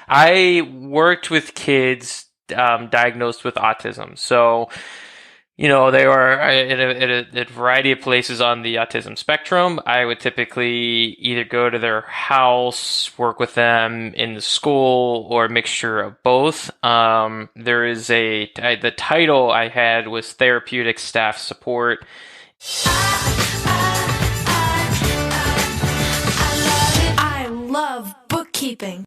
I worked with kids diagnosed with autism. So, they were in a variety of places on the autism spectrum. I would typically either go to their house, work with them in the school, or a mixture of both. The title I had was therapeutic staff support. I love bookkeeping.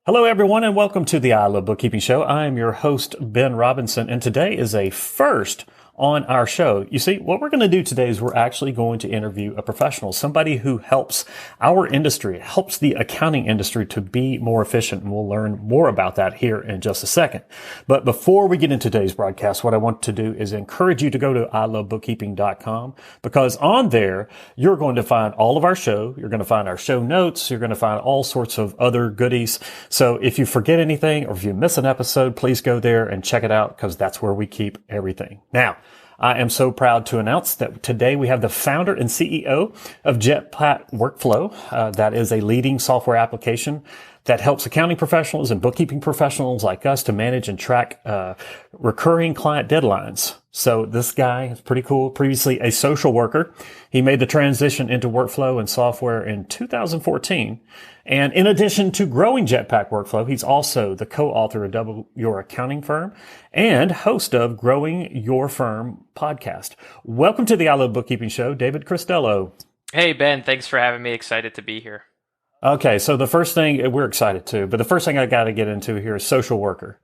Hello, everyone, and welcome to the I Love Bookkeeping Show. I am your host, Ben Robinson, and today is a first on our show. You see, what we're going to do today is we're actually going to interview a professional, somebody who helps our industry, helps the accounting industry to be more efficient, and we'll learn more about that here in just a second. But before we get into today's broadcast, what I want to do is encourage you to go to ilovebookkeeping.com, because on there, you're going to find all of our show. You're going to find our show notes. You're going to find all sorts of other goodies. So if you forget anything or if you miss an episode, please go there and check it out, because that's where we keep everything. Now, I am so proud to announce that today we have the founder and CEO of Jetpack Workflow. That is a leading software application that helps accounting professionals and bookkeeping professionals like us to manage and track recurring client deadlines. So this guy is pretty cool. Previously a social worker. He made the transition into workflow and software in 2014. And in addition to growing Jetpack Workflow, he's also the co-author of Double Your Accounting Firm and host of Growing Your Firm podcast. Welcome to the I Love Bookkeeping Show, David Cristello. Hey, Ben, thanks for having me. Excited to be here. Okay, so the first thing, we're excited too, but the first thing I got to get into here is social worker.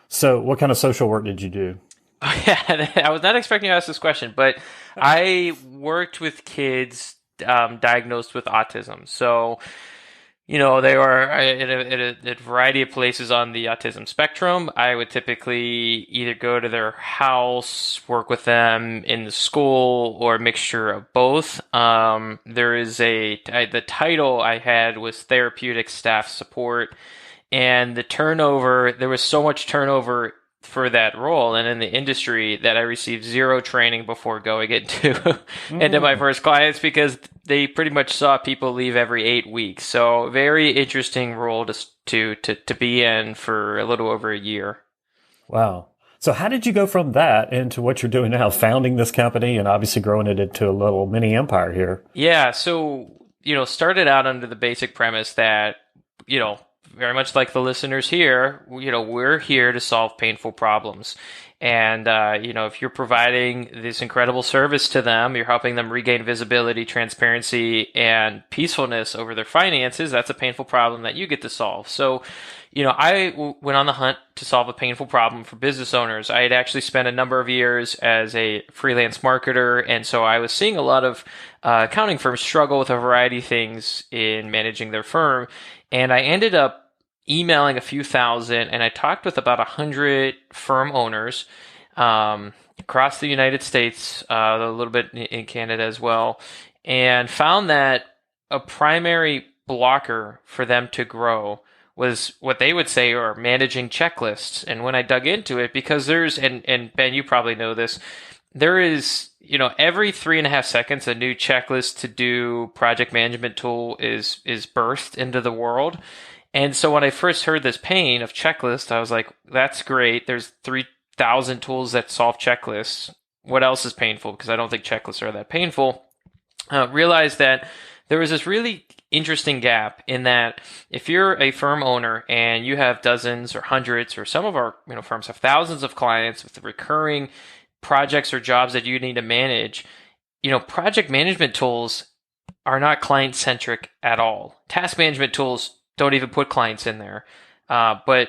So what kind of social work did you do? Yeah, I was not expecting you to ask this question, but I worked with kids diagnosed with autism. So, they were in a variety of places on the autism spectrum. I would typically either go to their house, work with them in the school, or a mixture of both. The title I had was therapeutic staff support, and there was so much turnover for that role and in the industry that I received zero training before going into my first clients, because they pretty much saw people leave every 8 weeks. So very interesting role to be in for a little over a year. Wow. So how did you go from that into what you're doing now, founding this company and obviously growing it into a little mini empire here? Yeah. So, started out under the basic premise that, very much like the listeners here, we're here to solve painful problems. And, if you're providing this incredible service to them, you're helping them regain visibility, transparency, and peacefulness over their finances, that's a painful problem that you get to solve. So, went on the hunt to solve a painful problem for business owners. I had actually spent a number of years as a freelance marketer, and so I was seeing a lot of accounting firms struggle with a variety of things in managing their firm. And I ended up emailing a few thousand, and I talked with about 100 firm owners across the United States, a little bit in Canada as well, and found that a primary blocker for them to grow was what they would say are managing checklists. And when I dug into it, because and Ben, you probably know this, there is, every 3.5 seconds, a new checklist to do project management tool is birthed into the world. And so when I first heard this pain of checklist, I was like, that's great. There's 3,000 tools that solve checklists. What else is painful? Because I don't think checklists are that painful. Realized that there was this really interesting gap in that if you're a firm owner and you have dozens or hundreds, or some of our firms have thousands of clients with recurring projects or jobs that you need to manage, project management tools are not client-centric at all. Task management tools don't even put clients in there. But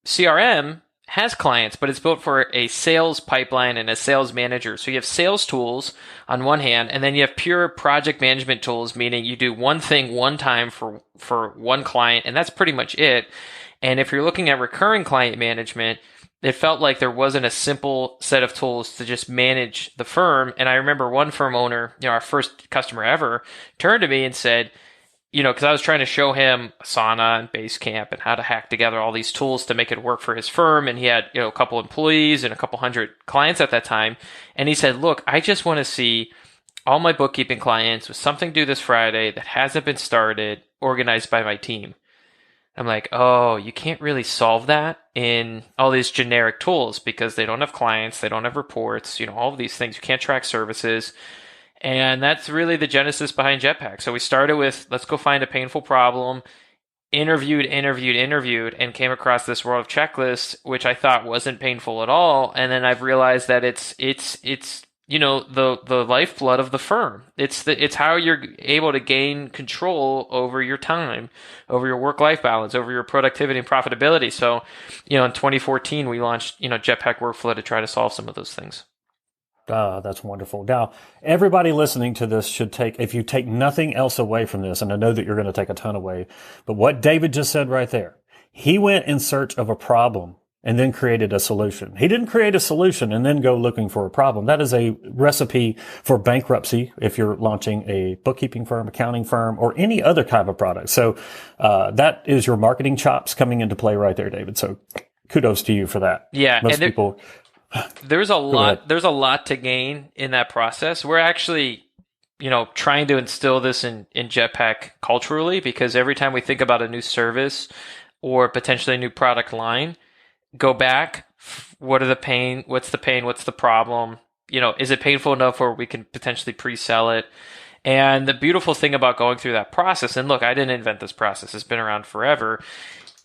CRM has clients, but it's built for a sales pipeline and a sales manager. So you have sales tools on one hand, and then you have pure project management tools, meaning you do one thing one time for one client, and that's pretty much it. And if you're looking at recurring client management, it felt like there wasn't a simple set of tools to just manage the firm. And I remember one firm owner, our first customer ever, turned to me and said, because I was trying to show him Asana and Basecamp and how to hack together all these tools to make it work for his firm. And he had, a couple employees and a couple hundred clients at that time. And he said, look, I just want to see all my bookkeeping clients with something due this Friday that hasn't been started, organized by my team. I'm like, oh, you can't really solve that in all these generic tools because they don't have clients, they don't have reports, all of these things. You can't track services. And that's really the genesis behind Jetpack. So we started with, let's go find a painful problem, interviewed, and came across this world of checklists, which I thought wasn't painful at all. And then I've realized that it's the lifeblood of the firm. It's how you're able to gain control over your time, over your work-life balance, over your productivity and profitability. So, in 2014 we launched Jetpack Workflow to try to solve some of those things. That's wonderful. Now, everybody listening to this should if you take nothing else away from this, and I know that you're going to take a ton away, but what David just said right there, he went in search of a problem and then created a solution. He didn't create a solution and then go looking for a problem. That is a recipe for bankruptcy if you're launching a bookkeeping firm, accounting firm, or any other type of product. So that is your marketing chops coming into play right there, David. So kudos to you for that. Yeah, most people... There's a lot to gain in that process. We're actually, trying to instill this in Jetpack culturally, because every time we think about a new service or potentially a new product line, go back. What's the pain? What's the problem? Is it painful enough where we can potentially pre-sell it? And the beautiful thing about going through that process, and look, I didn't invent this process, it's been around forever,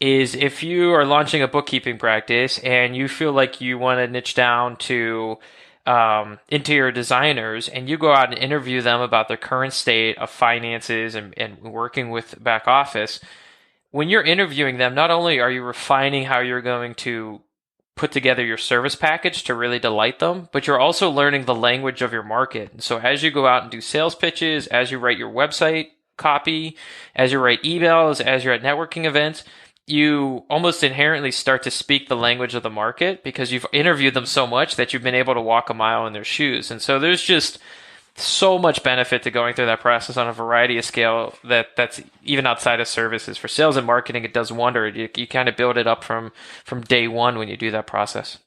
is if you are launching a bookkeeping practice and you feel like you want to niche down to interior designers, and you go out and interview them about their current state of finances and working with back office, when you're interviewing them, not only are you refining how you're going to put together your service package to really delight them, but you're also learning the language of your market. And so as you go out and do sales pitches, as you write your website copy, as you write emails, as you're at networking events, you almost inherently start to speak the language of the market because you've interviewed them so much that you've been able to walk a mile in their shoes. And so there's just so much benefit to going through that process on a variety of scale that's even outside of services. For sales and marketing, it does wonder. You kind of build it up from day one when you do that process.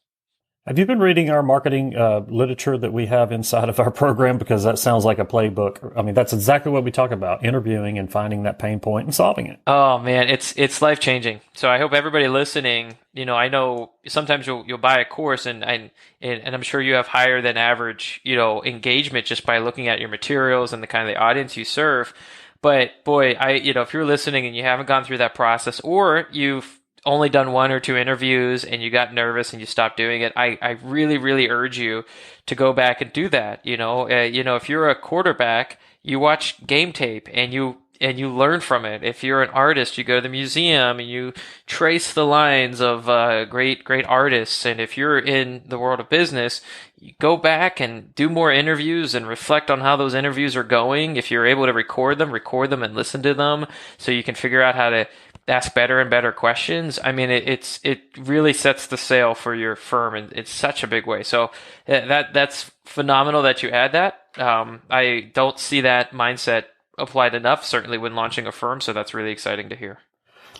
Have you been reading our marketing literature that we have inside of our program? Because that sounds like a playbook. I mean, that's exactly what we talk about, interviewing and finding that pain point and solving it. Oh, man, it's life-changing. So I hope everybody listening, I know sometimes you'll buy a course and I'm sure you have higher than average, engagement just by looking at your materials and the kind of the audience you serve. But boy, if you're listening and you haven't gone through that process, or you've only done one or two interviews and you got nervous and you stopped doing it, I really, really urge you to go back and do that. If you're a quarterback, you watch game tape and you learn from it. If you're an artist, you go to the museum and you trace the lines of great artists. And if you're in the world of business, you go back and do more interviews and reflect on how those interviews are going. If you're able to record them and listen to them so you can figure out how to ask better and better questions. I mean, it really sets the sail for your firm in such a big way. So that's phenomenal that you add that. I don't see that mindset applied enough, certainly when launching a firm. So that's really exciting to hear.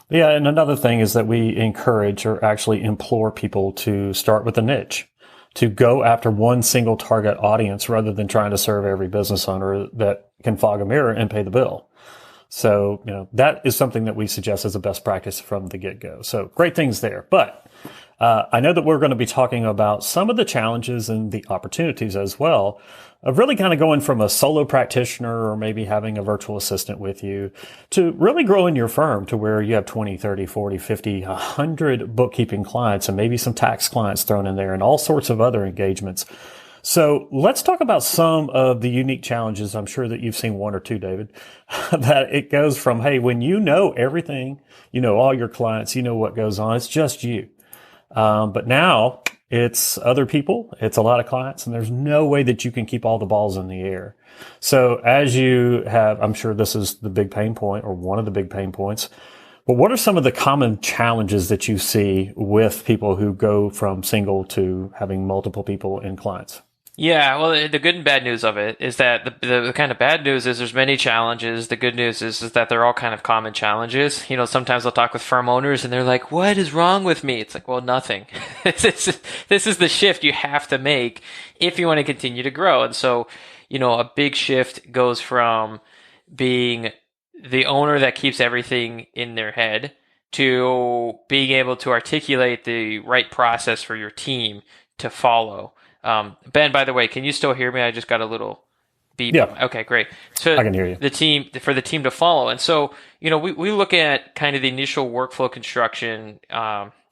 Yeah. And another thing is that we encourage or actually implore people to start with a niche, to go after one single target audience rather than trying to serve every business owner that can fog a mirror and pay the bill. So, that is something that we suggest as a best practice from the get-go. So great things there. But I know that we're going to be talking about some of the challenges and the opportunities as well of really kind of going from a solo practitioner or maybe having a virtual assistant with you to really growing your firm to where you have 20, 30, 40, 50, 100 bookkeeping clients and maybe some tax clients thrown in there and all sorts of other engagements. So let's talk about some of the unique challenges. I'm sure that you've seen one or two, David, that it goes from, hey, when you know everything, all your clients, what goes on, it's just you. But now it's other people, it's a lot of clients, and there's no way that you can keep all the balls in the air. So as you have, I'm sure this is the big pain point or one of the big pain points, but what are some of the common challenges that you see with people who go from single to having multiple people and clients? Yeah, well, the good and bad news of it is that the kind of bad news is there's many challenges. The good news is that they're all kind of common challenges. Sometimes I'll talk with firm owners and they're like, what is wrong with me? It's like, well, nothing. This is the shift you have to make if you want to continue to grow. And so, a big shift goes from being the owner that keeps everything in their head to being able to articulate the right process for your team to follow. Ben, by the way, can you still hear me? I just got a little beep. Yeah, Okay, great. So I can hear you. for the team to follow. And so, we look at kind of the initial workflow construction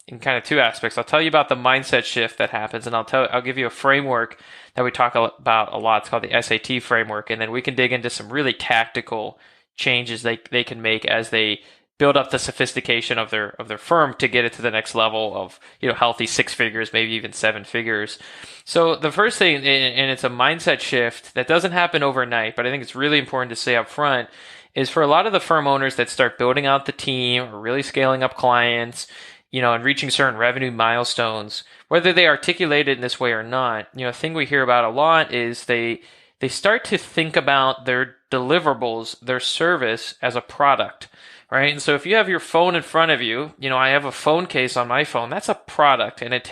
in kind of two aspects. I'll tell you about the mindset shift that happens, and I'll give you a framework that we talk about a lot. It's called the SAT framework, and then we can dig into some really tactical changes they can make as they build up the sophistication of their firm to get it to the next level of healthy six figures, maybe even seven figures. So the first thing, and it's a mindset shift that doesn't happen overnight, but I think it's really important to say up front, is for a lot of the firm owners that start building out the team or really scaling up clients, and reaching certain revenue milestones, whether they articulate it in this way or not, a thing we hear about a lot is they start to think about their deliverables, their service as a product. Right. And so if you have your phone in front of you, I have a phone case on my phone. That's a product. And it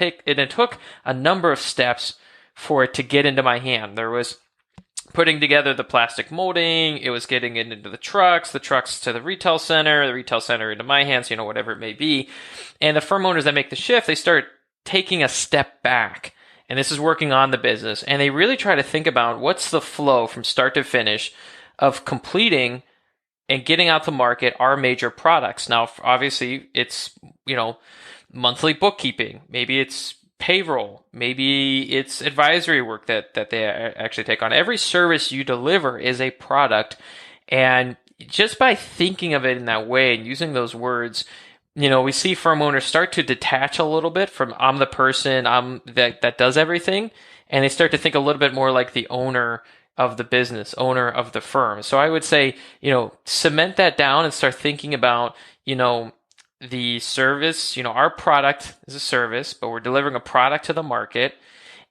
took a number of steps for it to get into my hand. There was putting together the plastic molding. It was getting it into the trucks to the retail center into my hands, whatever it may be. And the firm owners that make the shift, they start taking a step back. And this is working on the business. And they really try to think about what's the flow from start to finish of completing and getting out to market our major products. Now, obviously, it's, monthly bookkeeping. Maybe it's payroll. Maybe it's advisory work that they actually take on. Every service you deliver is a product. And just by thinking of it in that way and using those words, we see firm owners start to detach a little bit from I'm the person that does everything. And they start to think a little bit more like the owner of the business, owner of the firm. So I would say, cement that down and start thinking about, the service. Our product is a service, but we're delivering a product to the market.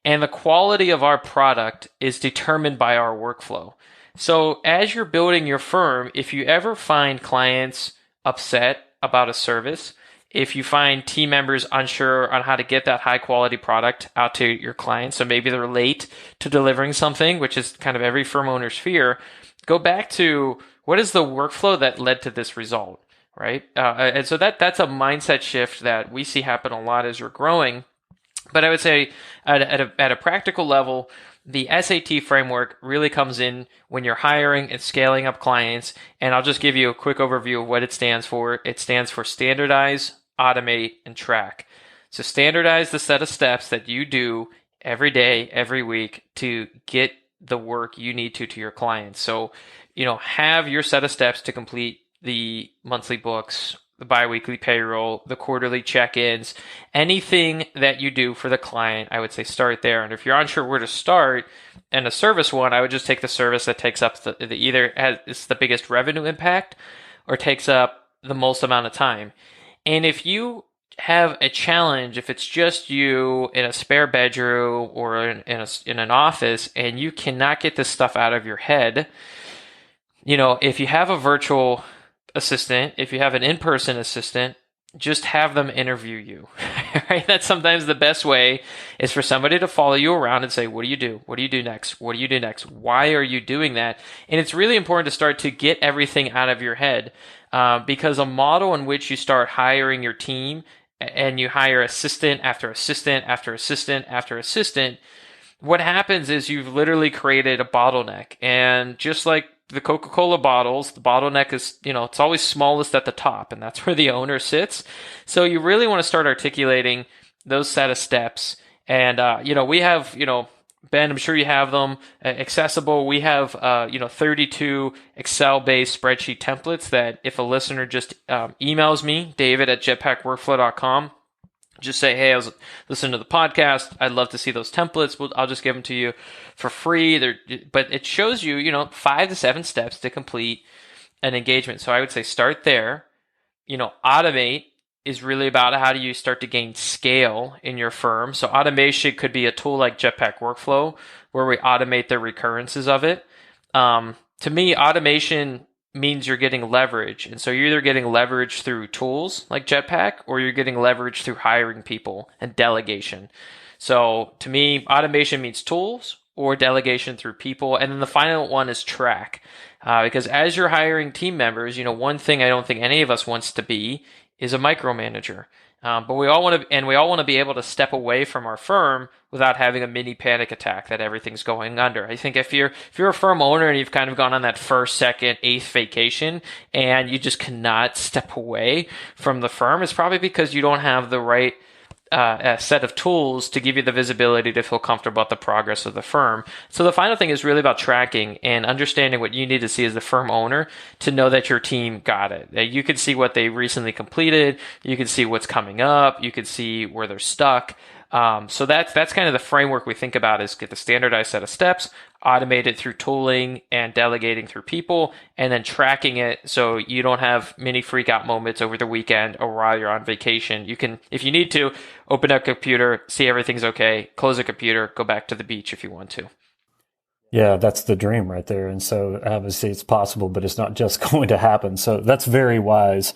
And the quality of our product is determined by our workflow. So as you're building your firm, if you ever find clients upset about a service, if you find team members unsure on how to get that high quality product out to your clients, so maybe they're late to delivering something, which is kind of every firm owner's fear, go back to what is the workflow that led to this result, right? And so that's a mindset shift that we see happen a lot as we're growing. But I would say at a practical level, the SAT framework really comes in when you're hiring and scaling up clients. And I'll just give you a quick overview of what it stands for. It stands for standardize, automate, and track. So standardize the set of steps that you do every day, every week to get the work you need to your clients. So, have your set of steps to complete the monthly books, the biweekly payroll, the quarterly check-ins, anything that you do for the client, I would say start there. And if you're unsure where to start and a service one, I would just take the service that takes up it's the biggest revenue impact or takes up the most amount of time. And if you have a challenge, if it's just you in a spare bedroom or in an office and you cannot get this stuff out of your head, if you have a virtual assistant, if you have an in-person assistant, just have them interview you, right? That's sometimes the best way is for somebody to follow you around and say, what do you do? What do you do next? What do you do next? Why are you doing that? And it's really important to start to get everything out of your head because a model in which you start hiring your team and you hire assistant after assistant after assistant after assistant, what happens is you've literally created a bottleneck. And just like the Coca-Cola bottles, the bottleneck is, it's always smallest at the top, and that's where the owner sits. So you really want to start articulating those set of steps. And, we have, Ben, I'm sure you have them accessible. We have, 32 Excel-based spreadsheet templates that if a listener just emails me, david@jetpackworkflow.com, just say, hey, I was listening to the podcast. I'd love to see those templates. I'll just give them to you for free. But it shows you, 5 to 7 steps to complete an engagement. So I would say start there. Automate is really about how do you start to gain scale in your firm. So automation could be a tool like Jetpack Workflow where we automate the recurrences of it. To me, automation means you're getting leverage. And so you're either getting leverage through tools like Jetpack or you're getting leverage through hiring people and delegation. So to me, automation means tools or delegation through people. And then the final one is track. Because as you're hiring team members, one thing I don't think any of us wants to be is a micromanager. But we all want to, and we all want to be able to step away from our firm without having a mini panic attack that everything's going under. I think if you're a firm owner and you've kind of gone on that first, second, eighth vacation and you just cannot step away from the firm, it's probably because you don't have the right a set of tools to give you the visibility to feel comfortable about the progress of the firm. So the final thing is really about tracking and understanding what you need to see as the firm owner to know that your team got it. That you can see what they recently completed, you can see what's coming up, you can see where they're stuck. So that's kind of the framework we think about is get the standardized set of steps, automate it through tooling and delegating through people, and then tracking it so you don't have many freak out moments over the weekend or while you're on vacation. You can, if you need to, open up a computer, see everything's okay, close the computer, go back to the beach if you want to. Yeah, that's the dream right there. And so obviously it's possible, but it's not just going to happen. So that's very wise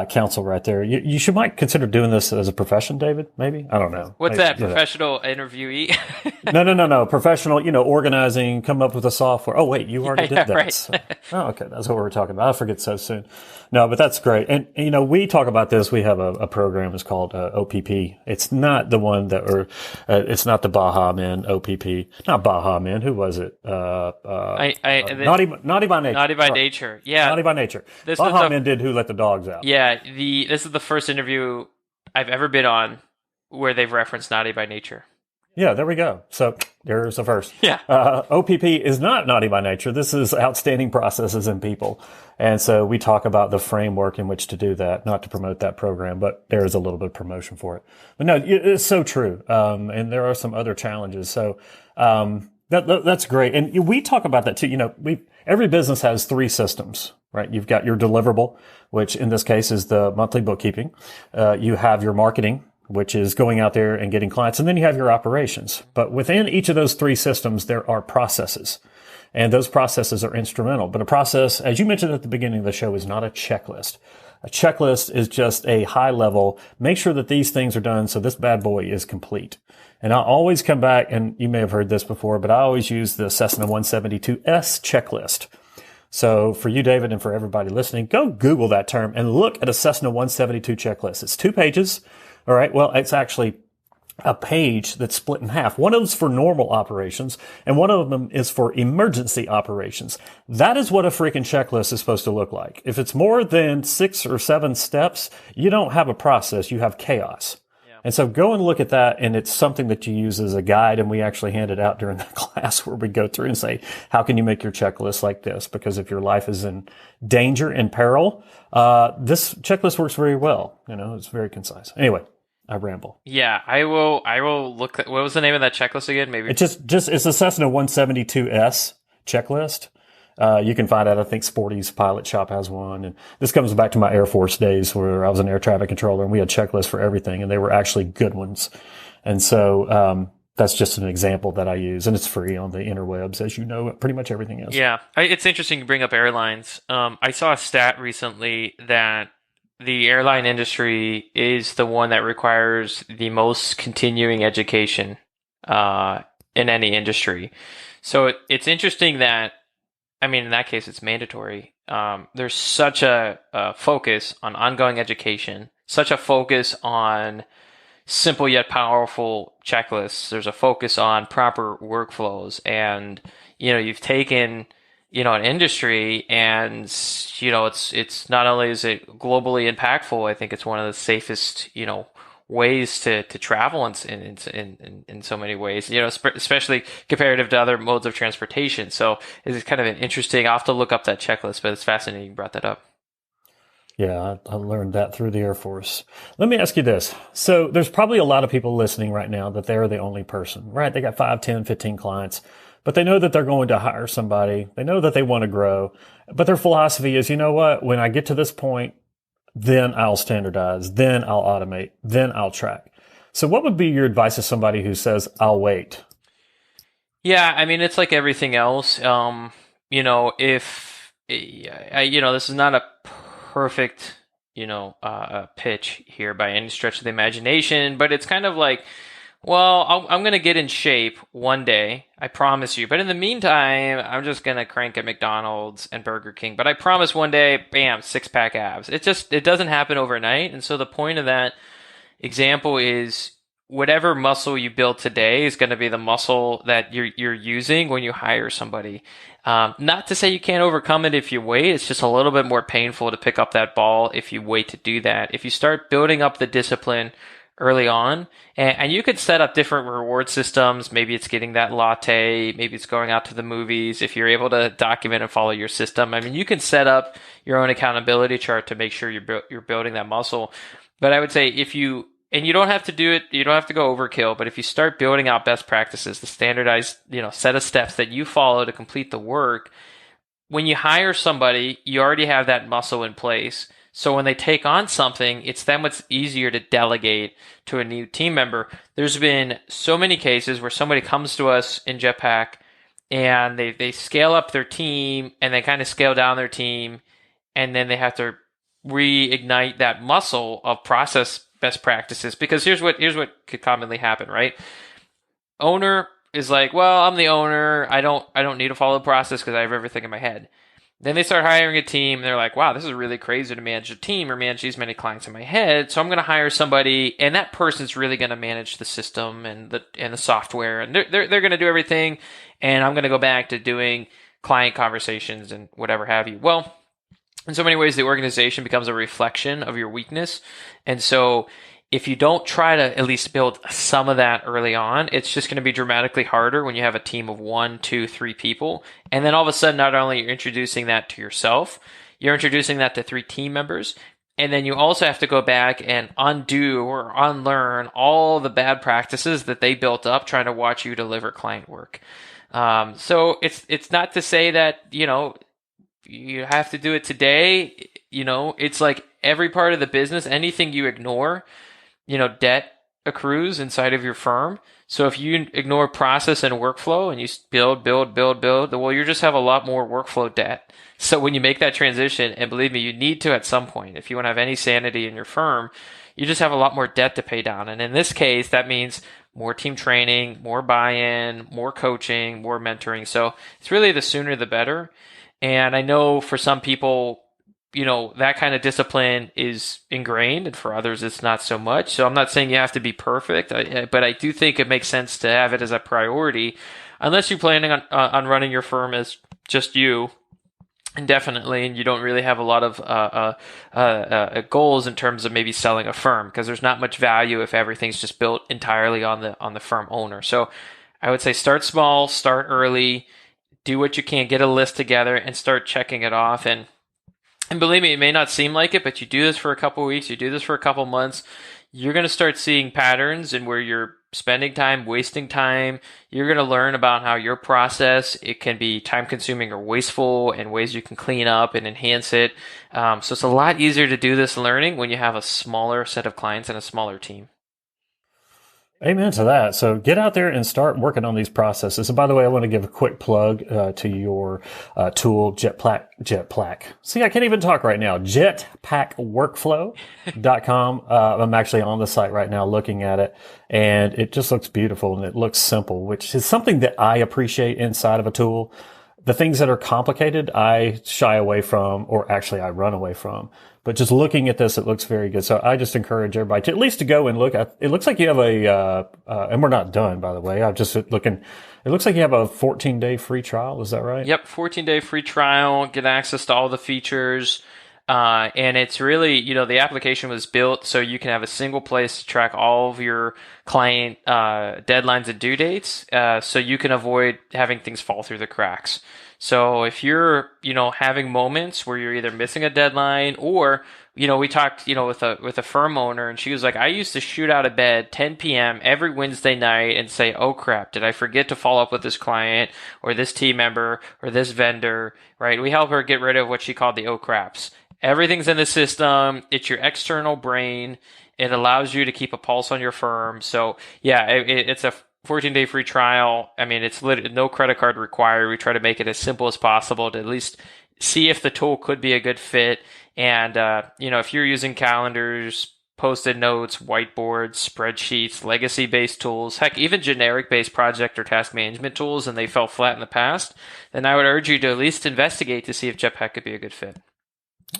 counsel right there. You should might consider doing this as a profession, David, maybe? I don't know. What's that, professional interviewee? No. Professional, organizing, come up with a software. Oh, wait, you already did that. Right. So, okay. That's what we were talking about. I forget so soon. No, but that's great. And, we talk about this. We have a program. It's called OPP. It's not the one it's not the Baja Men OPP. Not Baja Men. Who was it? Naughty by Nature. Naughty by Nature. Yeah. Naughty by Nature. Baja Men did Who Let the Dogs Out. Yeah. This is the first interview I've ever been on where they've referenced Naughty by Nature. Yeah, there we go. So there's the first. Yeah. OPP is not Naughty by Nature. This is Outstanding Processes in People. And so we talk about the framework in which to do that, not to promote that program, but there is a little bit of promotion for it. But no, it's so true. And there are some other challenges. So that's great. And we talk about that too. Every business has 3 systems, right? You've got your deliverable, which in this case is the monthly bookkeeping. You have your marketing, which is going out there and getting clients. And then you have your operations. But within each of those 3 systems, there are processes. And those processes are instrumental. But a process, as you mentioned at the beginning of the show, is not a checklist. A checklist is just a high level, make sure that these things are done so this bad boy is complete. And I always come back, and you may have heard this before, but I always use the Cessna 172S checklist. So for you, David, and for everybody listening, go Google that term and look at a Cessna 172 checklist. It's 2 pages. All right. Well, it's actually a page that's split in half. One of them is for normal operations, and one of them is for emergency operations. That is what a freaking checklist is supposed to look like. If it's more than 6 or 7 steps, you don't have a process. You have chaos. Yeah. And so go and look at that, and it's something that you use as a guide, and we actually hand it out during the class where we go through and say, how can you make your checklist like this? Because if your life is in danger and peril, this checklist works very well. It's very concise. Anyway. I ramble. Yeah, I will look at, what was the name of that checklist again? Maybe it's it's a Cessna 172S checklist. You can find it. I think Sporty's Pilot Shop has one. And this comes back to my Air Force days where I was an air traffic controller and we had checklists for everything, and they were actually good ones. And so, that's just an example that I use, and it's free on the interwebs, as you know, pretty much everything is. Yeah. It's interesting you bring up airlines. I saw a stat recently that the airline industry is the one that requires the most continuing education in any industry. So it's interesting that, in that case, it's mandatory. There's such a focus on ongoing education, such a focus on simple yet powerful checklists. There's a focus on proper workflows, and you've taken an industry, and it's not only is it globally impactful, I think it's one of the safest ways to travel in so many ways, especially comparative to other modes of transportation. So it's kind of an interesting. I'll have to look up that checklist, but it's fascinating you brought that up. Yeah, I learned that through the Air Force. Let me ask you this. So there's probably a lot of people listening right now that they're the only person, right? They got 5, 10, 15 clients. But they know that they're going to hire somebody. They know that they want to grow. But their philosophy is, you know what? When I get to this point, then I'll standardize. Then I'll automate. Then I'll track. So what would be your advice to somebody who says, I'll wait? Yeah, it's like everything else. If, this is not a perfect, pitch here by any stretch of the imagination, but it's kind of like Well, I'm going to get in shape one day, I promise you. But in the meantime, I'm just going to crank at McDonald's and Burger King. But I promise one day, bam, six pack abs. It doesn't happen overnight. And so the point of that example is whatever muscle you build today is going to be the muscle that you're using when you hire somebody. Not to say you can't overcome it if you wait. It's just a little bit more painful to pick up that ball if you wait to do that. If you start building up the discipline early on, and you could set up different reward systems. Maybe it's getting that latte. Maybe it's going out to the movies. If you're able to document and follow your system, I mean, you can set up your own accountability chart to make sure you're building that muscle. But I would say and you don't have to do it, you don't have to go overkill, but if you start building out best practices, the standardized, set of steps that you follow to complete the work, when you hire somebody, you already have that muscle in place. So when they take on something, it's that much easier to delegate to a new team member. There's been so many cases where somebody comes to us in Jetpack and they scale up their team and they kind of scale down their team, and then they have to reignite that muscle of process best practices. Because here's what could commonly happen, right? Owner is like, well, I'm the owner. I don't need to follow the process because I have everything in my head. Then they start hiring a team. And they're like, wow, this is really crazy to manage a team or manage these many clients in my head. So I'm going to hire somebody, and that person's really going to manage the system and the software, and they're going to do everything. And I'm going to go back to doing client conversations and whatever have you. Well, in so many ways, the organization becomes a reflection of your weakness. And so if you don't try to at least build some of that early on, it's just going to be dramatically harder when you have a team of 1, 2, 3 people. And then all of a sudden, not only you're introducing that to yourself, you're introducing that to 3 team members. And then you also have to go back and undo or unlearn all the bad practices that they built up trying to watch you deliver client work. So it's not to say that, you have to do it today. It's like every part of the business, anything you ignore, debt accrues inside of your firm. So if you ignore process and workflow and you build, well, you just have a lot more workflow debt. So when you make that transition, and believe me, you need to at some point, if you want to have any sanity in your firm, you just have a lot more debt to pay down. And in this case, that means more team training, more buy-in, more coaching, more mentoring. So it's really the sooner the better. And I know for some people, that kind of discipline is ingrained, and for others, it's not so much. So I'm not saying you have to be perfect, but I do think it makes sense to have it as a priority, unless you're planning on running your firm as just you indefinitely, and you don't really have a lot of goals in terms of maybe selling a firm, because there's not much value if everything's just built entirely on the firm owner. So I would say start small, start early. Do what you can, get a list together, and start checking it off. And believe me, it may not seem like it, but you do this for a couple of weeks, you do this for a couple of months, you're going to start seeing patterns in where you're spending time, wasting time. You're going to learn about how your process, it can be time consuming or wasteful, and ways you can clean up and enhance it. So it's a lot easier to do this learning when you have a smaller set of clients and a smaller team. Amen to that. So get out there and start working on these processes. And by the way, I want to give a quick plug to your tool, Jetpack. See, I can't even talk right now. Jetpackworkflow.com. I'm actually on the site right now looking at it, and it just looks beautiful and it looks simple, which is something that I appreciate inside of a tool. The things that are complicated, I shy away from, or actually I run away from. But just looking at this, it looks very good. So I just encourage everybody to at least to go and look at. It looks like you have and we're not done, by the way. I'm just looking. It looks like you have a 14-day free trial. Is that right? Yep, 14-day free trial. Get access to all the features. And it's really, the application was built so you can have a single place to track all of your client deadlines and due dates, so you can avoid having things fall through the cracks. So if you're, having moments where you're either missing a deadline, or, we talked, with a firm owner, and she was like, I used to shoot out of bed 10 p.m. every Wednesday night and say, oh crap, did I forget to follow up with this client or this team member or this vendor, right? We help her get rid of what she called the oh craps. Everything's in the system. It's your external brain. It allows you to keep a pulse on your firm. So yeah, it's a 14-day free trial. I mean, it's no credit card required. We try to make it as simple as possible to at least see if the tool could be a good fit. And, if you're using calendars, post-it notes, whiteboards, spreadsheets, legacy-based tools, heck, even generic-based project or task management tools, and they fell flat in the past, then I would urge you to at least investigate to see if Jetpack could be a good fit.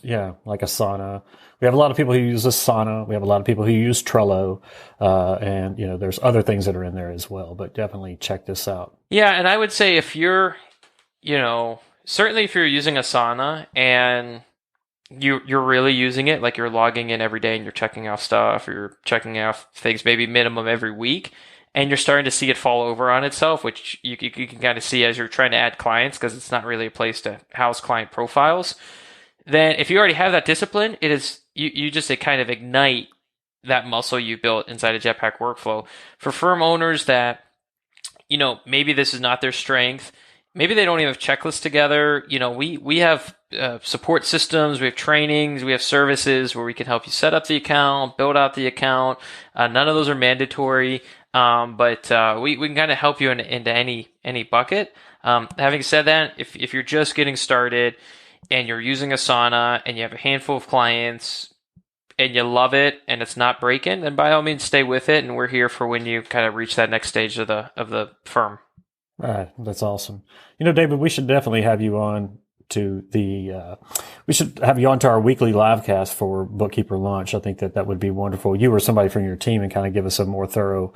Yeah, like Asana. We have a lot of people who use Asana. We have a lot of people who use Trello. And, there's other things that are in there as well, but definitely check this out. Yeah, and I would say if you're, certainly if you're using Asana and you're really using it, like you're logging in every day and you're checking off stuff, or you're checking off things maybe minimum every week, and you're starting to see it fall over on itself, which you can kind of see as you're trying to add clients because it's not really a place to house client profiles. Then if you already have that discipline, it kind of ignite that muscle you built inside a Jetpack workflow. For firm owners that, maybe this is not their strength, maybe they don't even have checklists together. We have support systems, we have trainings, we have services where we can help you set up the account, build out the account. None of those are mandatory, but we can kind of help you into any bucket. Having said that, if you're just getting started and you're using Asana and you have a handful of clients and you love it and it's not breaking, then by all means stay with it, and we're here for when you kind of reach that next stage of the firm. All right, that's awesome. David, we should definitely have you on to our weekly live cast for Bookkeeper Launch. I think that would be wonderful. You or somebody from your team, and kind of give us a more thorough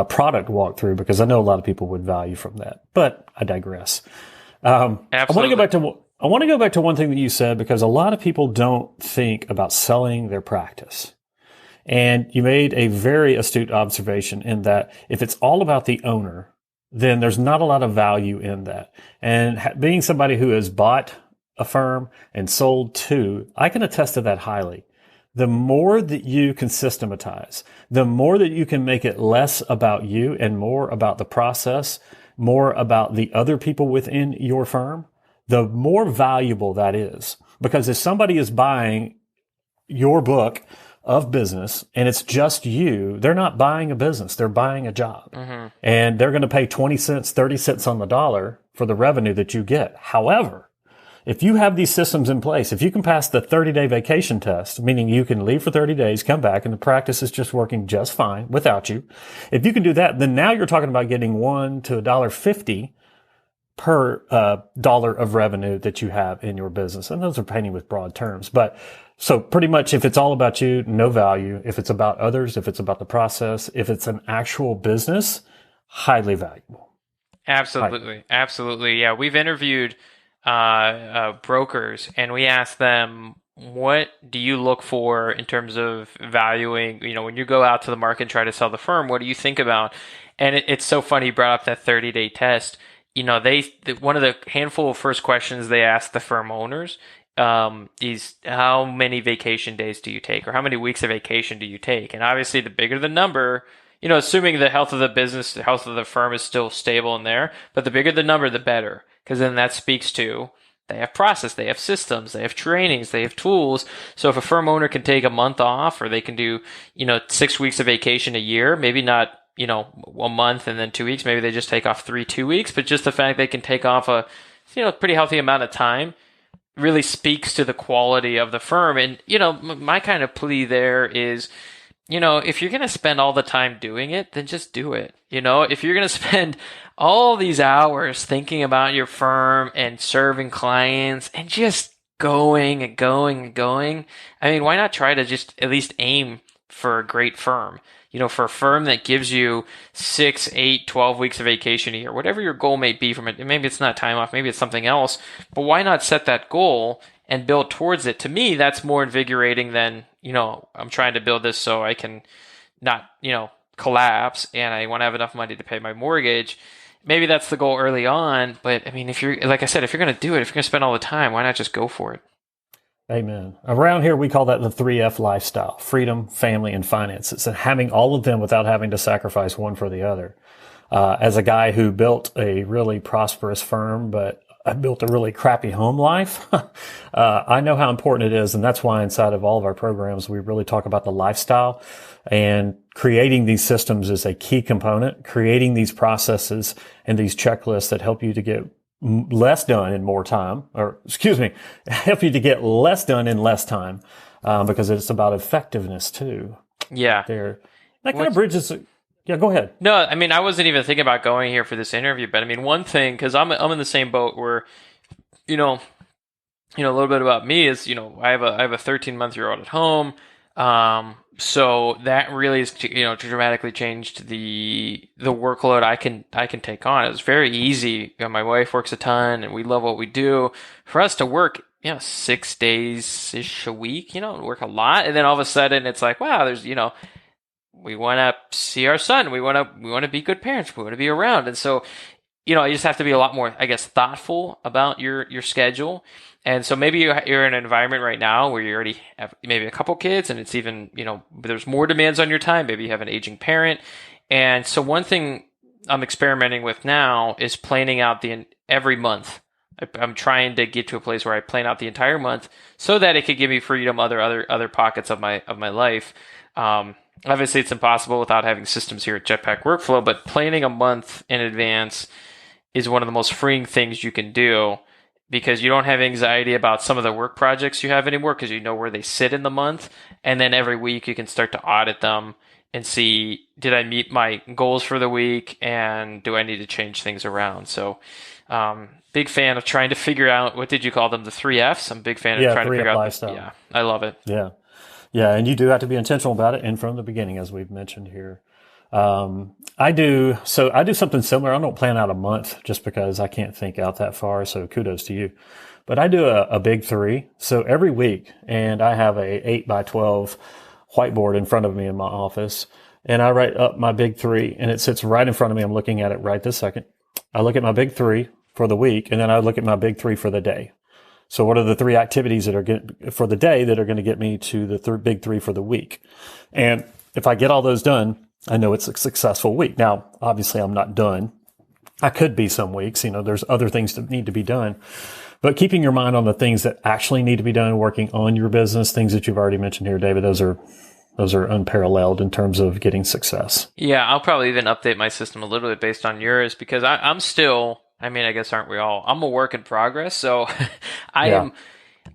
product walkthrough, because I know a lot of people would value from that. But I digress. Absolutely. I want to go back to one thing that you said, because a lot of people don't think about selling their practice. And you made a very astute observation in that if it's all about the owner, then there's not a lot of value in that. And being somebody who has bought a firm and sold two, I can attest to that highly. The more that you can systematize, the more that you can make it less about you and more about the process, more about the other people within your firm, the more valuable that is. Because if somebody is buying your book of business and it's just you, they're not buying a business, they're buying a job. Mm-hmm. And they're going to pay 20 cents, 30 cents on the dollar for the revenue that you get. However, if you have these systems in place, if you can pass the 30-day vacation test, meaning you can leave for 30 days, come back, and the practice is just working just fine without you. If you can do that, then now you're talking about getting $1 to $1.50 per dollar of revenue that you have in your business. And those are painting with broad terms. But so pretty much if it's all about you, no value. If it's about others, if it's about the process, if it's an actual business, highly valuable. Absolutely. Absolutely. Yeah. We've interviewed brokers, and we asked them, what do you look for in terms of valuing, when you go out to the market and try to sell the firm, what do you think about? And it's so funny you brought up that 30-day test. One of the handful of first questions they ask the firm owners is how many vacation days do you take, or how many weeks of vacation do you take? And obviously the bigger the number, assuming the health of the business, the health of the firm is still stable in there, but the bigger the number, the better, because then that speaks to they have process, they have systems, they have trainings, they have tools. So if a firm owner can take a month off, or they can do, 6 weeks of vacation a year, maybe not a month and then 2 weeks. Maybe they just take off 2 weeks, but just the fact they can take off a, pretty healthy amount of time really speaks to the quality of the firm. And, my kind of plea there is, if you're going to spend all the time doing it, then just do it. If you're going to spend all these hours thinking about your firm and serving clients and just going and going and going, I mean, why not try to just at least aim for a great firm? For a firm that gives you 6, 8, 12 weeks of vacation a year, whatever your goal may be from it. Maybe it's not time off, maybe it's something else, but why not set that goal and build towards it? To me, that's more invigorating than, I'm trying to build this so I can not, collapse, and I want to have enough money to pay my mortgage. Maybe that's the goal early on, but I mean, if you're, like I said, if you're going to do it, if you're going to spend all the time, why not just go for it? Amen. Around here, we call that the 3F lifestyle: freedom, family, and finances, and having all of them without having to sacrifice one for the other. As a guy who built a really prosperous firm, but I built a really crappy home life, I know how important it is. And that's why inside of all of our programs, we really talk about the lifestyle, and creating these systems is a key component, creating these processes and these checklists that help you to get less done in more time, help you to get less done in less time, because it's about effectiveness too. Yeah. there. That kind of What's, bridges. Yeah, go ahead. no, I mean, I wasn't even thinking about going here for this interview, but I mean, one thing, because I'm in the same boat where, you know, a little bit about me is, I have a 13-month-year-old at home. So that really is, dramatically changed the workload I can take on. It's very easy. My wife works a ton and we love what we do. For us to work, 6 days-ish a week, work a lot. And then all of a sudden it's like, wow, there's, we want to see our son. We want to be good parents. We want to be around. And so, you just have to be a lot more, I guess, thoughtful about your schedule. And so maybe you're in an environment right now where you already have maybe a couple kids and it's even, there's more demands on your time. Maybe you have an aging parent. And so one thing I'm experimenting with now is planning out every month. I'm trying to get to a place where I plan out the entire month so that it could give me freedom other pockets of my life. Obviously it's impossible without having systems here at Jetpack Workflow, but planning a month in advance is one of the most freeing things you can do, because you don't have anxiety about some of the work projects you have anymore because you know where they sit in the month. And then every week you can start to audit them and see, did I meet my goals for the week and do I need to change things around? So, big fan of trying to figure out, what did you call them? The 3 Fs? I'm a big fan of trying to figure out. Lifestyle. Yeah, I love it. Yeah. Yeah. And you do have to be intentional about it. And from the beginning, as we've mentioned here. I do something similar. I don't plan out a month just because I can't think out that far. So kudos to you, but I do a big three. So every week, and I have a 8x12 whiteboard in front of me in my office, and I write up my big three, and it sits right in front of me. I'm looking at it right this second. I look at my big three for the week, and then I look at my big three for the day. So what are the 3 activities that are for the day that are going to get me to the big three for the week? And if I get all those done, I know it's a successful week. Now, obviously, I'm not done. I could be some weeks. There's other things that need to be done. But keeping your mind on the things that actually need to be done, working on your business, things that you've already mentioned here, David, those are unparalleled in terms of getting success. Yeah, I'll probably even update my system a little bit based on yours, because I'm still, I guess, aren't we all? I'm a work in progress. So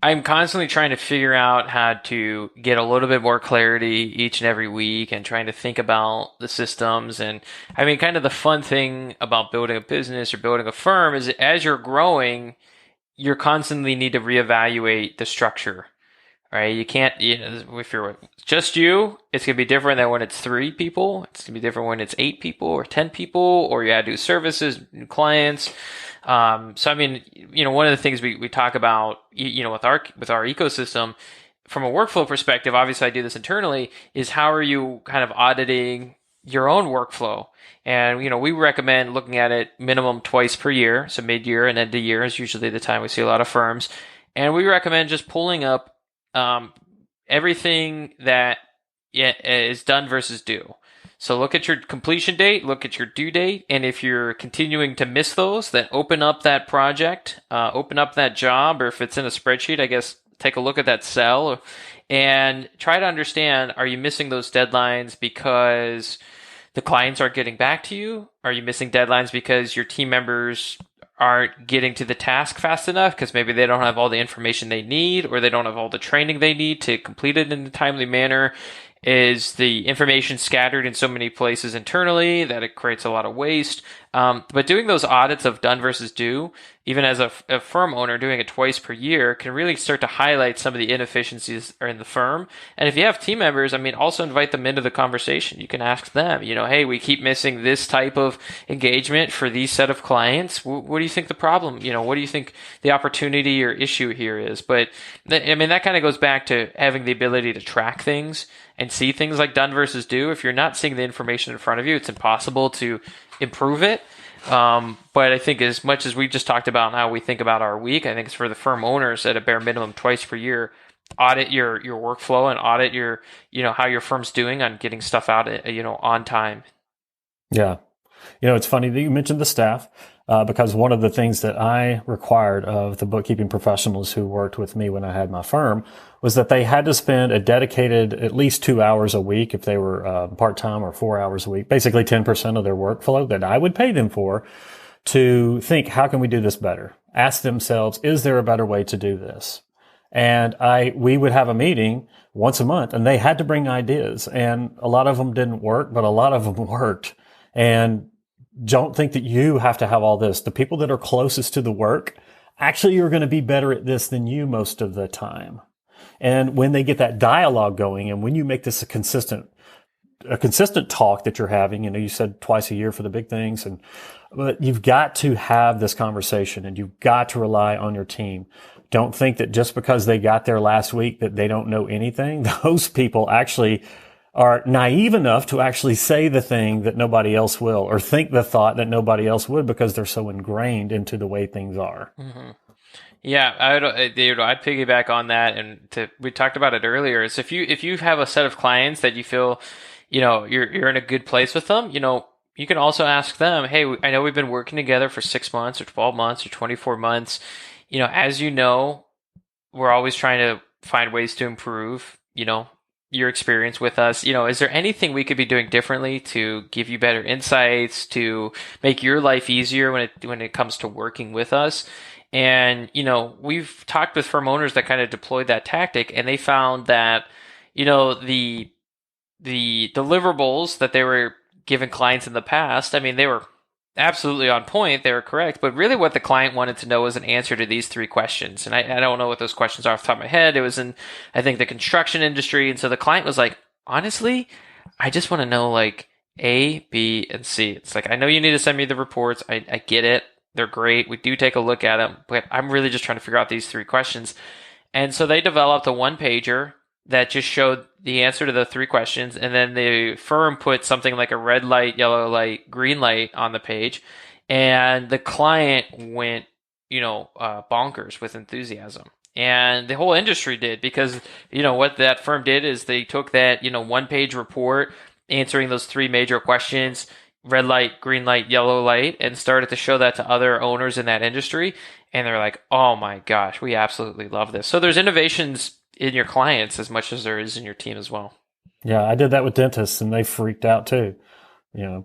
I'm constantly trying to figure out how to get a little bit more clarity each and every week, and trying to think about the systems. And kind of the fun thing about building a business or building a firm is that as you're growing, you constantly need to reevaluate the structure, right? You can't, if you're just you, it's going to be different than when it's 3 people. It's going to be different when it's 8 people or 10 people, or you got to do services, new clients. So one of the things we talk about, with our ecosystem from a workflow perspective, obviously I do this internally, is how are you kind of auditing your own workflow? And, we recommend looking at it minimum twice per year. So mid-year and end of year is usually the time we see a lot of firms. And we recommend just pulling up, everything that is done versus due. So look at your completion date, look at your due date, and if you're continuing to miss those, then open up that project, open up that job, or if it's in a spreadsheet, I guess take a look at that cell and try to understand, are you missing those deadlines because the clients aren't getting back to you? Are you missing deadlines because your team members aren't getting to the task fast enough because maybe they don't have all the information they need, or they don't have all the training they need to complete it in a timely manner? Is the information scattered in so many places internally that it creates a lot of waste? But doing those audits of done versus due, even as a firm owner, doing it twice per year can really start to highlight some of the inefficiencies in the firm. And if you have team members, also invite them into the conversation. You can ask them, hey, we keep missing this type of engagement for these set of clients. What do you think the problem, what do you think the opportunity or issue here is? But that kind of goes back to having the ability to track things and see things like done versus due. If you're not seeing the information in front of you, it's impossible to improve it. But I think as much as we just talked about how we think about our week, I think it's for the firm owners at a bare minimum twice per year, audit your workflow and audit your, how your firm's doing on getting stuff out, on time. Yeah. It's funny that you mentioned the staff, because one of the things that I required of the bookkeeping professionals who worked with me when I had my firm was that they had to spend a dedicated at least 2 hours a week if they were part-time, or 4 hours a week, basically 10% of their workflow that I would pay them for, to think, how can we do this better? Ask themselves, is there a better way to do this? And we would have a meeting once a month and they had to bring ideas, and a lot of them didn't work, but a lot of them worked. And don't think that you have to have all this. The people that are closest to the work actually are going to be better at this than you most of the time. And when they get that dialogue going, and when you make this a consistent talk that you're having, you said twice a year for the big things, but you've got to have this conversation and you've got to rely on your team. Don't think that just because they got there last week that they don't know anything. Those people actually are naive enough to actually say the thing that nobody else will, or think the thought that nobody else would, because they're so ingrained into the way things are. Mm-hmm. Yeah, I'd piggyback on that, and we talked about it earlier. Is if you have a set of clients that you feel, you're in a good place with them, you can also ask them, hey, I know we've been working together for 6 months or 12 months or 24 months. As you know, we're always trying to find ways to improve, your experience with us. Is there anything we could be doing differently to give you better insights, to make your life easier when it comes to working with us? And, we've talked with firm owners that kind of deployed that tactic, and they found that, the deliverables that they were giving clients in the past, they were absolutely on point. They were correct. But really what the client wanted to know was an answer to these 3 questions. And I don't know what those questions are off the top of my head. It was in, I think, the construction industry. And so the client was like, honestly, I just want to know like A, B, and C. It's like, I know you need to send me the reports. I get it. They're great. We do take a look at them. But I'm really just trying to figure out these 3 questions. And so they developed a 1-pager that just showed the answer to the 3 questions. And then the firm put something like a red light, yellow light, green light on the page. And the client went, bonkers with enthusiasm. And the whole industry did, because, what that firm did is they took that, 1-page report answering those 3 major questions, red light, green light, yellow light, and started to show that to other owners in that industry. And they're like, oh my gosh, we absolutely love this. So there's innovations in your clients as much as there is in your team as well. Yeah, I did that with dentists and they freaked out too,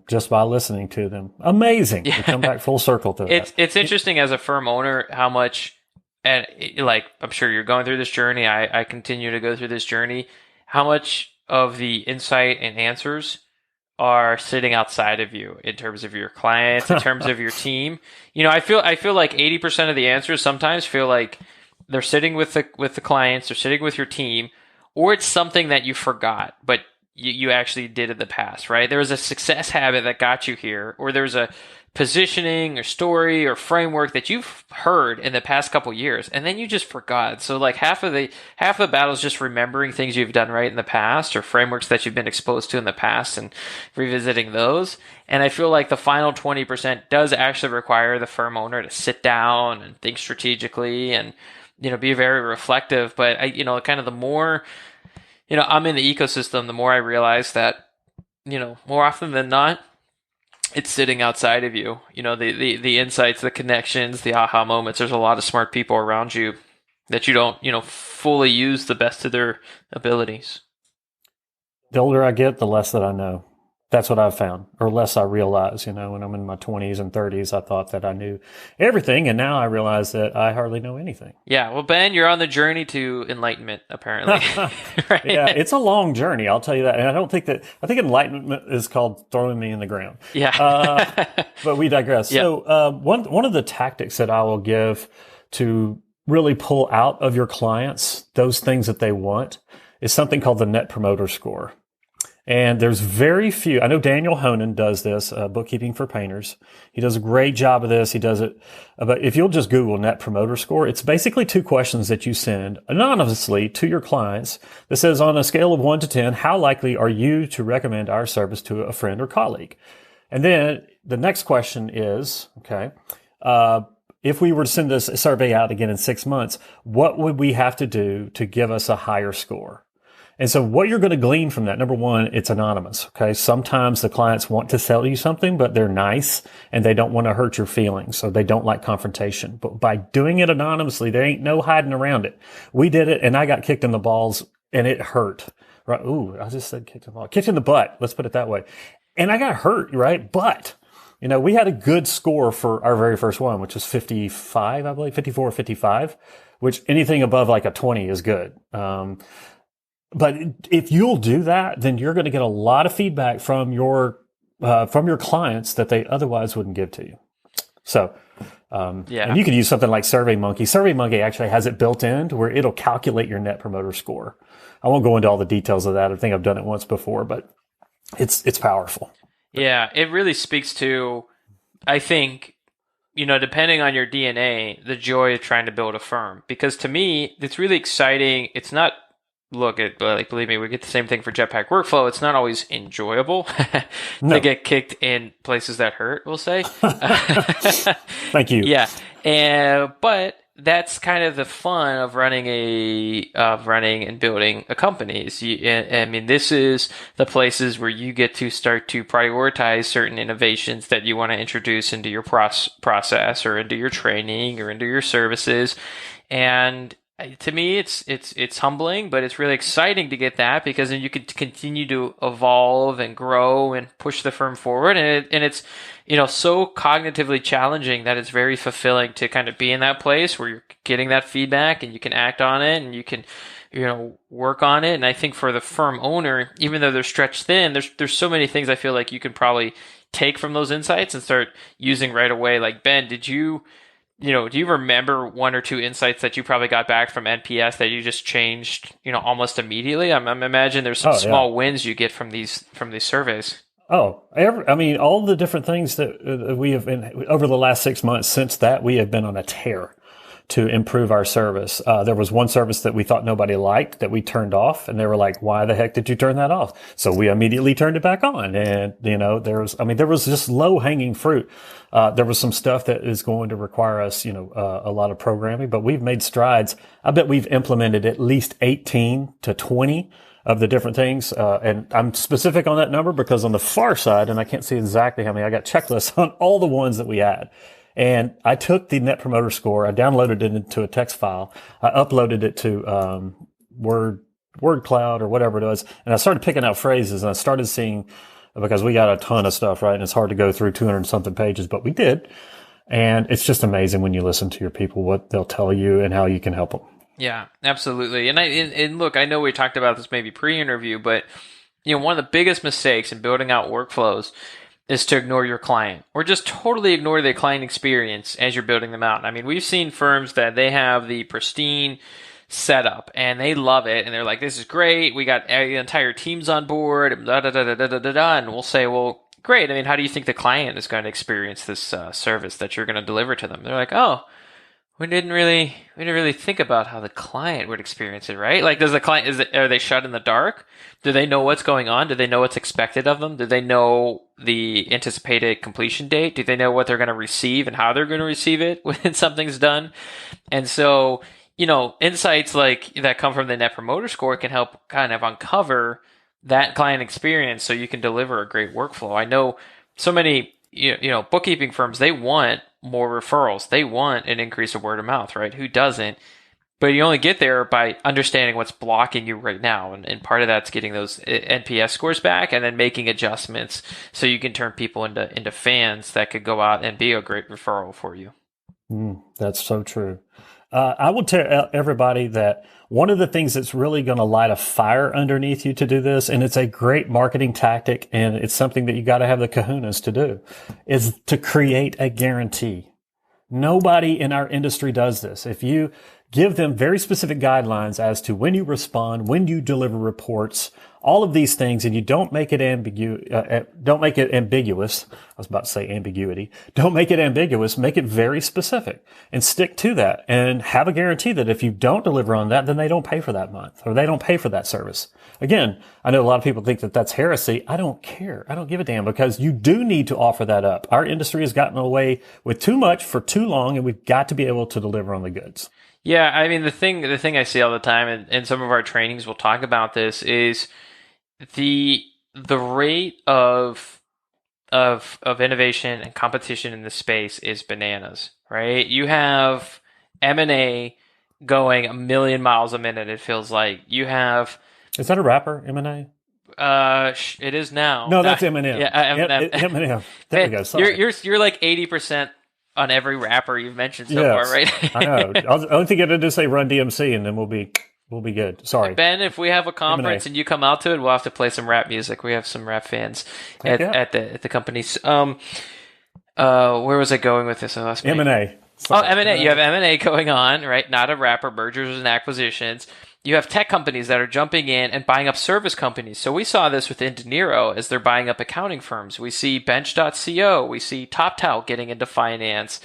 just by listening to them. Amazing. Yeah. We come back full circle to that. It's interesting as a firm owner how much, and like, I'm sure you're going through this journey. I continue to go through this journey. How much of the insight and answers are sitting outside of you in terms of your clients, in terms of your team. I feel like 80% of the answers sometimes feel like they're sitting with the clients, they're sitting with your team, or it's something that you forgot, but you actually did in the past, right? There was a success habit that got you here, or there's a positioning or story or framework that you've heard in the past couple years, and then you just forgot. So like half the battle is just remembering things you've done right in the past, or frameworks that you've been exposed to in the past and revisiting those. And I feel like the final 20% does actually require the firm owner to sit down and think strategically and, be very reflective. But kind of the more, I'm in the ecosystem, the more I realize that, more often than not, it's sitting outside of you. The insights, the connections, the aha moments. There's a lot of smart people around you that you don't, fully use the best of their abilities. The older I get, the less that I know. That's what I've found, or less I realize. When I'm in my 20s and 30s, I thought that I knew everything, and now I realize that I hardly know anything. Yeah, well, Ben, you're on the journey to enlightenment, apparently. Right? Yeah, it's a long journey, I'll tell you that. And I think enlightenment is called throwing me in the ground. Yeah. But we digress. Yeah. So one of the tactics that I will give to really pull out of your clients those things that they want is something called the Net Promoter Score. And there's very few. I know Daniel Honan does this, bookkeeping for painters. He does a great job of this. He does it. But if you'll just Google Net Promoter Score, it's basically 2 questions that you send anonymously to your clients that says, on a scale of 1 to 10, how likely are you to recommend our service to a friend or colleague? And then the next question is, if we were to send this survey out again in 6 months, what would we have to do to give us a higher score? And so what you're going to glean from that, number one, it's anonymous. Okay. Sometimes the clients want to sell you something, but they're nice and they don't want to hurt your feelings. So they don't like confrontation. But by doing it anonymously, there ain't no hiding around it. We did it and I got kicked in the balls and it hurt. Right. Ooh, I just said kicked in the ball. Kicked in the butt. Let's put it that way. And I got hurt. Right. But We had a good score for our very first one, which was 55, I believe, 54, 55, which anything above like a 20 is good. But if you'll do that, then you're going to get a lot of feedback from your clients that they otherwise wouldn't give to you. So, and you could use something like SurveyMonkey. SurveyMonkey actually has it built in to where it'll calculate your net promoter score. I won't go into all the details of that. I think I've done it once before, but it's powerful. Yeah, it really speaks to, I think, depending on your DNA, the joy of trying to build a firm. Because to me, it's really exciting. It's not, believe me, we get the same thing for Jetpack Workflow. It's not always enjoyable to get kicked in places that hurt, we'll say. Thank you. Yeah. But that's kind of the fun of running and building a company. This is the places where you get to start to prioritize certain innovations that you want to introduce into your process or into your training or into your services. And to me, it's humbling, but it's really exciting to get that, because then you can continue to evolve and grow and push the firm forward. And it's so cognitively challenging that it's very fulfilling to kind of be in that place where you're getting that feedback and you can act on it and you can work on it. And I think for the firm owner, even though they're stretched thin, there's so many things I feel like you can probably take from those insights and start using right away. Like, Ben, do you remember one or two insights that you probably got back from NPS that you just changed, almost immediately? I'm imagine there's some small wins you get from these surveys. All the different things that we have been over the last 6 months since that, we have been on a tear to improve our service. There was one service that we thought nobody liked that we turned off, and they were like, "Why the heck did you turn that off?" So we immediately turned it back on. And, there was just low hanging fruit. There was some stuff that is going to require us, a lot of programming, but we've made strides. I bet we've implemented at least 18 to 20 of the different things. And I'm specific on that number because on the far side, and I can't see exactly how many, I got checklists on all the ones that we had. And I took the net promoter score, I downloaded it into a text file, I uploaded it to Word Cloud or whatever it was, and I started picking out phrases, and I started seeing, because we got a ton of stuff, right? And it's hard to go through 200 and something pages, but we did. And it's just amazing when you listen to your people, what they'll tell you and how you can help them. Yeah, absolutely. And look, I know we talked about this maybe pre-interview, but one of the biggest mistakes in building out workflows is to ignore your client, or just totally ignore the client experience as you're building them out. I mean, we've seen firms that they have the pristine setup and they love it, and they're like, "This is great. We got the entire teams on board." Da, da, da, da, da, da, da, and we'll say, "Well, great. I mean, how do you think the client is going to experience this service that you're going to deliver to them?" They're like, "Oh, we didn't really think about how the client would experience it, right? Like, does the client, are they shut in the dark? Do they know what's going on? Do they know what's expected of them? Do they know the anticipated completion date? Do they know what they're going to receive and how they're going to receive it when something's done?" And so, insights like that come from the Net Promoter Score can help kind of uncover that client experience so you can deliver a great workflow. I know so many, bookkeeping firms, they want more referrals. They want an increase of word of mouth, right? Who doesn't? But you only get there by understanding what's blocking you right now. And part of that's getting those NPS scores back and then making adjustments so you can turn people into fans that could go out and be a great referral for you. That's so true. I will tell everybody that one of the things that's really going to light a fire underneath you to do this, and it's a great marketing tactic, and it's something that you got to have the kahunas to do, is to create a guarantee. Nobody in our industry does this. If you give them very specific guidelines as to when you respond, when you deliver reports, all of these things, and you don't make it ambiguous. I was about to say ambiguity. Don't make it ambiguous. Make it very specific and stick to that, and have a guarantee that if you don't deliver on that, then they don't pay for that month, or they don't pay for that service. Again, I know a lot of people think that that's heresy. I don't care. I don't give a damn, because you do need to offer that up. Our industry has gotten away with too much for too long, and we've got to be able to deliver on the goods. Yeah, I mean, the thing I see all the time, and in some of our trainings we'll talk about this, is the rate of innovation and competition in this space is bananas, right? You have M&A going 1,000,000 miles a minute, it feels like. You have... Is that a rapper, M&A? It is now. No, that's Eminem. Yeah, Eminem. There we go. Sorry. You're like 80% on every rapper you've mentioned so far, right? I know. I only think it'll just say Run DMC, and then we'll be good. Sorry, Ben. If we have a conference Eminem. and you come out to it, we'll have to play some rap music. We have some rap fans at the companies. Where was I going with this? I lost my... M&A. Oh, M&A. You have M&A going on, right? Not a rapper, mergers and acquisitions. You have tech companies that are jumping in and buying up service companies. So we saw this with De Niro as they're buying up accounting firms. We see Bench.co. We see TopTal getting into finance.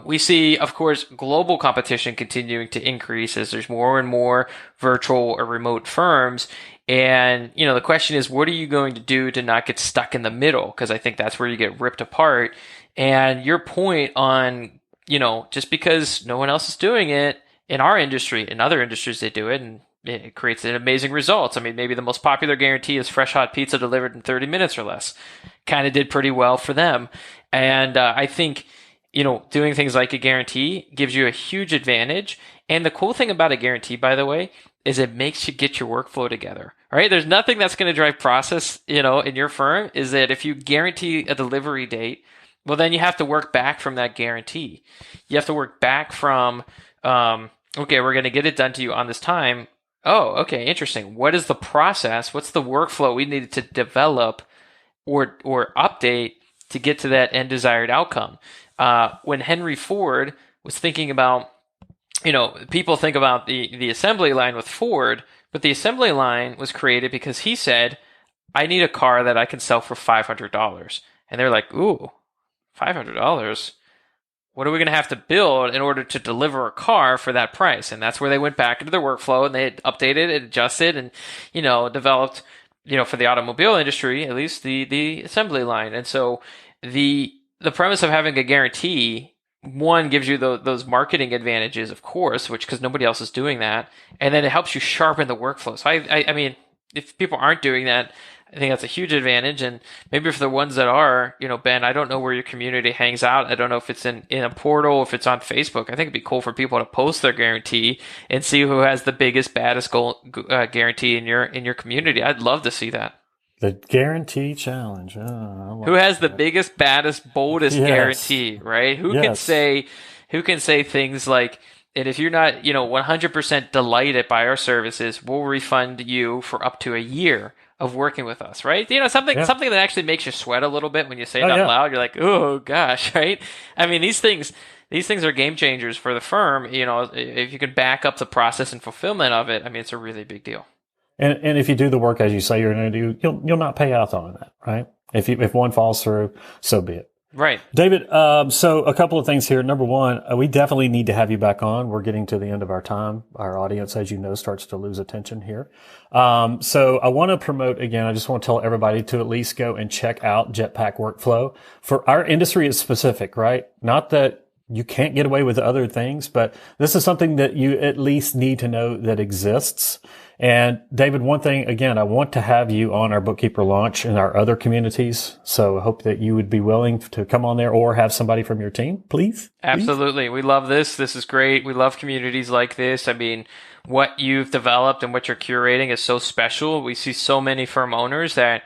We see, of course, global competition continuing to increase as there's more and more virtual or remote firms. And, the question is, what are you going to do to not get stuck in the middle? Because I think that's where you get ripped apart. And your point on, just because no one else is doing it in our industry, in other industries, they do it and it creates amazing results. I mean, maybe the most popular guarantee is fresh hot pizza delivered in 30 minutes or less. Kind of did pretty well for them. And I think, doing things like a guarantee gives you a huge advantage. And the cool thing about a guarantee, by the way, is it makes you get your workflow together, right? There's nothing that's going to drive process, in your firm is that if you guarantee a delivery date, well, then you have to work back from that guarantee. You have to work back from, okay, we're going to get it done to you on this time. Oh, okay, interesting. What is the process? What's the workflow we needed to develop or update to get to that end desired outcome? When Henry Ford was thinking about, people think about the assembly line with Ford, but the assembly line was created because he said, I need a car that I can sell for $500. And they're like, ooh, $500? What are we going to have to build in order to deliver a car for that price? And that's where they went back into their workflow and they updated and adjusted and, developed, for the automobile industry, at least the assembly line. And so the premise of having a guarantee, one, gives you those marketing advantages, of course, because nobody else is doing that. And then it helps you sharpen the workflow. So I mean, if people aren't doing that, I think that's a huge advantage. And maybe for the ones that are, Ben, I don't know where your community hangs out. I don't know if it's in a portal, if it's on Facebook. I think it'd be cool for people to post their guarantee and see who has the biggest, baddest guarantee in your community. I'd love to see that. The guarantee challenge. Oh, who has the biggest, baddest, boldest guarantee, right? Who can say things like, and if you're not, 100% delighted by our services, we'll refund you for up to a year of working with us, right? Something that actually makes you sweat a little bit when you say it out loud. You're like, oh gosh, right? I mean, these things are game changers for the firm. If you can back up the process and fulfillment of it, I mean, it's a really big deal. And if you do the work as you say you're going to do, you'll not pay out on that, right? If one falls through, so be it. Right. David, so a couple of things here. Number one, we definitely need to have you back on. We're getting to the end of our time. Our audience, as you know, starts to lose attention here. So I want to promote again. I just want to tell everybody to at least go and check out Jetpack Workflow. For our industry, it's specific, right? Not that you can't get away with other things, but this is something that you at least need to know that exists. And David, one thing, again, I want to have you on our Bookkeeper launch in our other communities. So I hope that you would be willing to come on there or have somebody from your team, please. Absolutely. We love this. This is great. We love communities like this. I mean, what you've developed and what you're curating is so special. We see so many firm owners that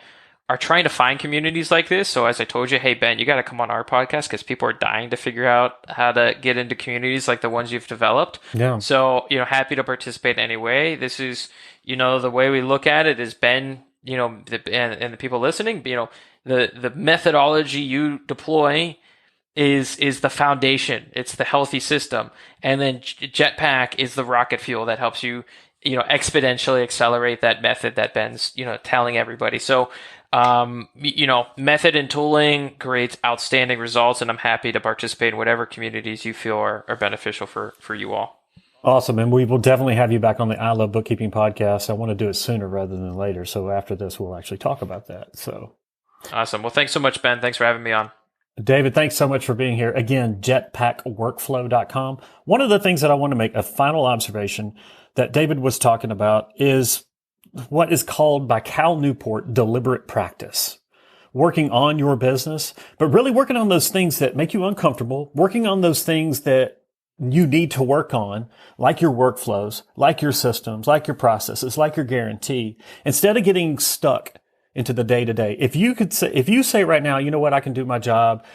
are trying to find communities like this. So as I told you, hey, Ben, you got to come on our podcast because people are dying to figure out how to get into communities like the ones you've developed. Yeah. So, happy to participate anyway. This is, the way we look at it is Ben, and the people listening, the methodology you deploy is the foundation. It's the healthy system. And then Jetpack is the rocket fuel that helps you, exponentially accelerate that method that Ben's, telling everybody. So, method and tooling creates outstanding results, and I'm happy to participate in whatever communities you feel are beneficial for you all. Awesome. And we will definitely have you back on the I Love Bookkeeping podcast. I want to do it sooner rather than later. So after this, we'll actually talk about that. So awesome. Well, thanks so much, Ben. Thanks for having me on. David, thanks so much for being here. Again, jetpackworkflow.com. One of the things that I want to make a final observation that David was talking about is what is called by Cal Newport deliberate practice. Working on your business, but really working on those things that make you uncomfortable, working on those things that you need to work on, like your workflows, like your systems, like your processes, like your guarantee, instead of getting stuck into the day to day. If you say right now, you know what, I can do my job,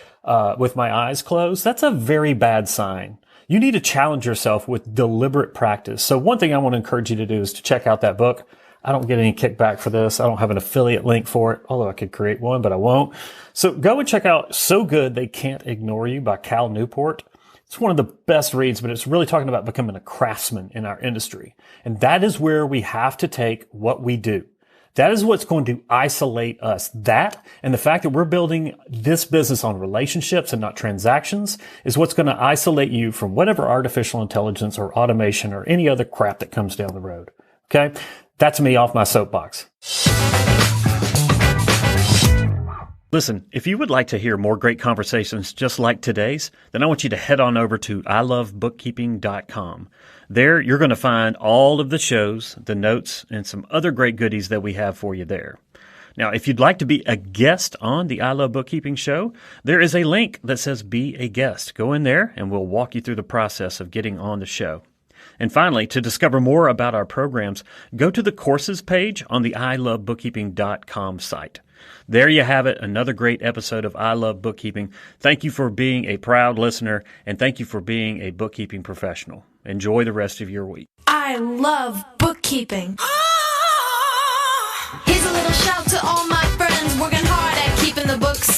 with my eyes closed, that's a very bad sign. You need to challenge yourself with deliberate practice. So one thing I want to encourage you to do is to check out that book. I don't get any kickback for this. I don't have an affiliate link for it, although I could create one, but I won't. So go and check out So Good They Can't Ignore You by Cal Newport. It's one of the best reads, but it's really talking about becoming a craftsman in our industry. And that is where we have to take what we do. That is what's going to isolate us. That and the fact that we're building this business on relationships and not transactions is what's going to isolate you from whatever artificial intelligence or automation or any other crap that comes down the road. Okay? That's me off my soapbox. Listen, if you would like to hear more great conversations just like today's, then I want you to head on over to ilovebookkeeping.com. There, you're going to find all of the shows, the notes, and some other great goodies that we have for you there. Now, if you'd like to be a guest on the I Love Bookkeeping show, there is a link that says Be a Guest. Go in there, and we'll walk you through the process of getting on the show. And finally, to discover more about our programs, go to the courses page on the ilovebookkeeping.com site. There you have it, another great episode of I Love Bookkeeping. Thank you for being a proud listener, and thank you for being a bookkeeping professional. Enjoy the rest of your week. I love bookkeeping. Here's a little shout to all my friends working hard at keeping the books